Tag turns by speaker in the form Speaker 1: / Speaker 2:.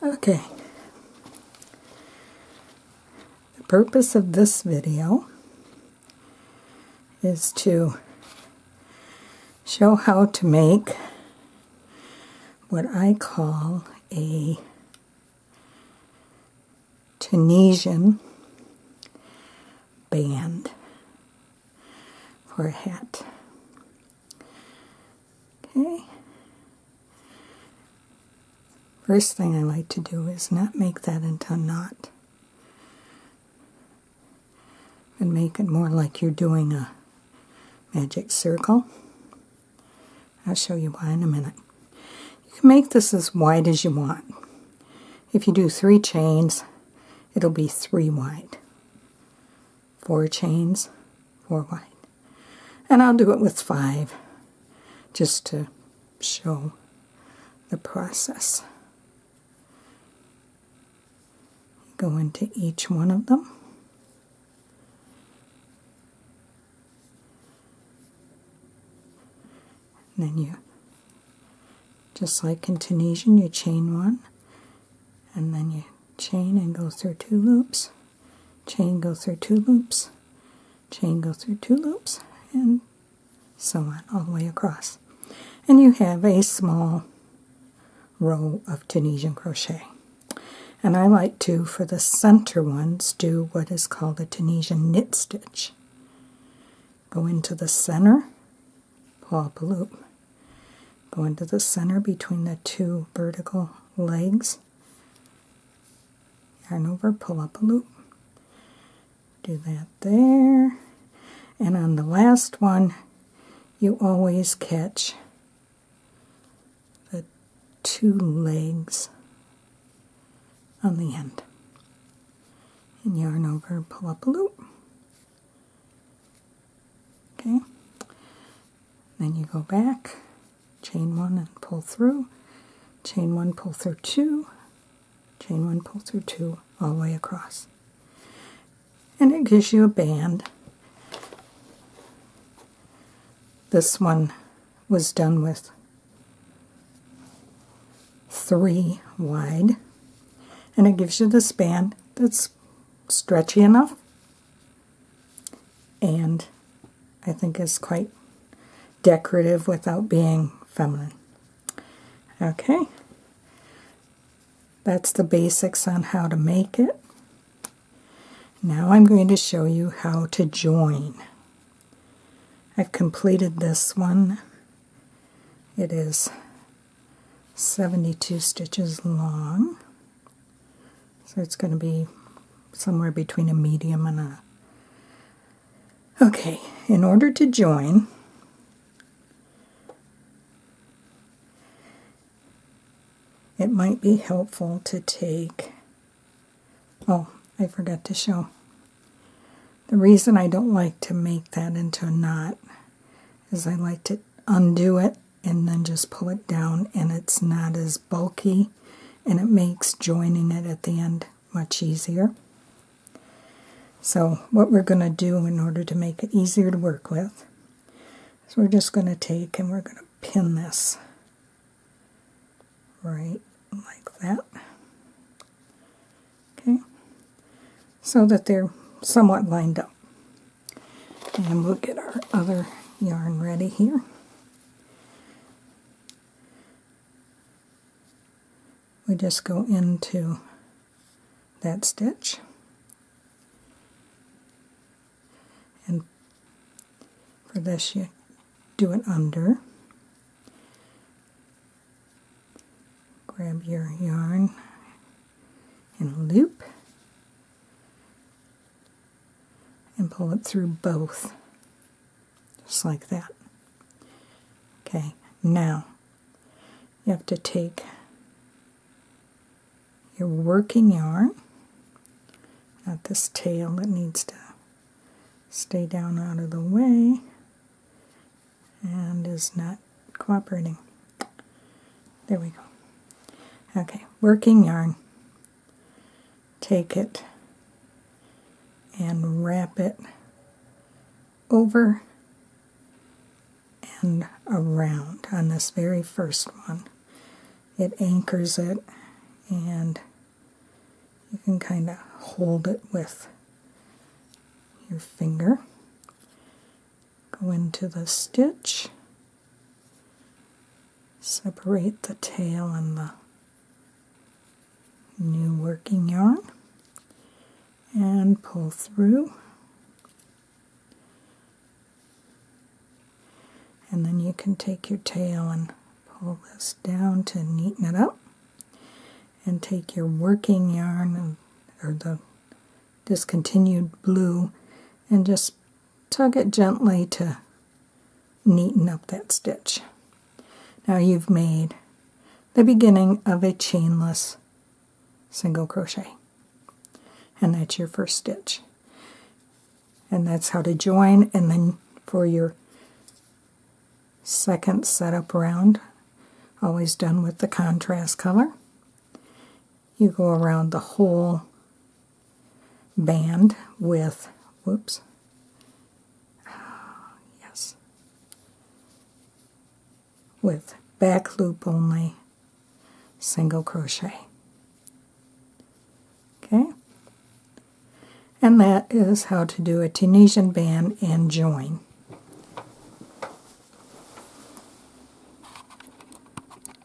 Speaker 1: Okay. The purpose of this video is to show how to make what I call a Tunisian band for a hat. Okay. First thing I like to do is not make that into a knot, and make it more like you're doing a magic circle. I'll show you why in a minute. You can make this as wide as you want. If you do 3 chains, it'll be 3 wide. 4 chains, 4 wide. And I'll do it with 5, just to show the process. Go into each one of them. And then you, just like in Tunisian, you chain 1, and then you chain and go through 2 loops, chain, go through 2 loops, chain, go through 2 loops, and so on, all the way across. And you have a small row of Tunisian crochet. And I like to, for the center ones, do what is called a Tunisian knit stitch. Go into the center, pull up a loop. Go into the center between the 2 vertical legs, yarn over, pull up a loop. Do that there. And on the last one, you always catch the 2 legs on the end. And yarn over, pull up a loop. Okay. Then you go back, chain 1 and pull through, chain 1, pull through 2, chain 1, pull through 2, all the way across. And it gives you a band. This one was done with 3 wide, and it gives you this band that's stretchy enough, and I think is quite decorative without being feminine. Okay, that's the basics on how to make it. Now I'm going to show you how to join. I've completed this one. It is 72 stitches long, so it's going to be somewhere between a medium and a... Okay, in order to join, it might be helpful to take... Oh, I forgot to show. The reason I don't like to make that into a knot is I like to undo it and then just pull it down, and it's not as bulky, and it makes joining it at the end much easier. So what we're going to do in order to make it easier to work with is we're just going to take and we're going to pin this right like that. Okay, so that they're somewhat lined up. And we'll get our other yarn ready here. We just go into that stitch, and for this you do it under. Grab your yarn in a loop and pull it through both, just like that. Okay, now you have to take your working yarn, not this tail that needs to stay down out of the way and is not cooperating. There we go. Okay, working yarn. Take it and wrap it over and around on this very first one. It anchors it and you can kind of hold it with your finger. Go into the stitch, separate the tail and the new working yarn, and pull through. And then you can take your tail and pull this down to neaten it up, and take your working yarn or the discontinued blue and just tug it gently to neaten up that stitch. Now you've made the beginning of a chainless single crochet, and that's your first stitch. And that's how to join. And then for your second setup round, always done with the contrast color, you go around the whole band with, whoops, yes, with back loop only single crochet. Okay, and that is how to do a Tunisian band and join.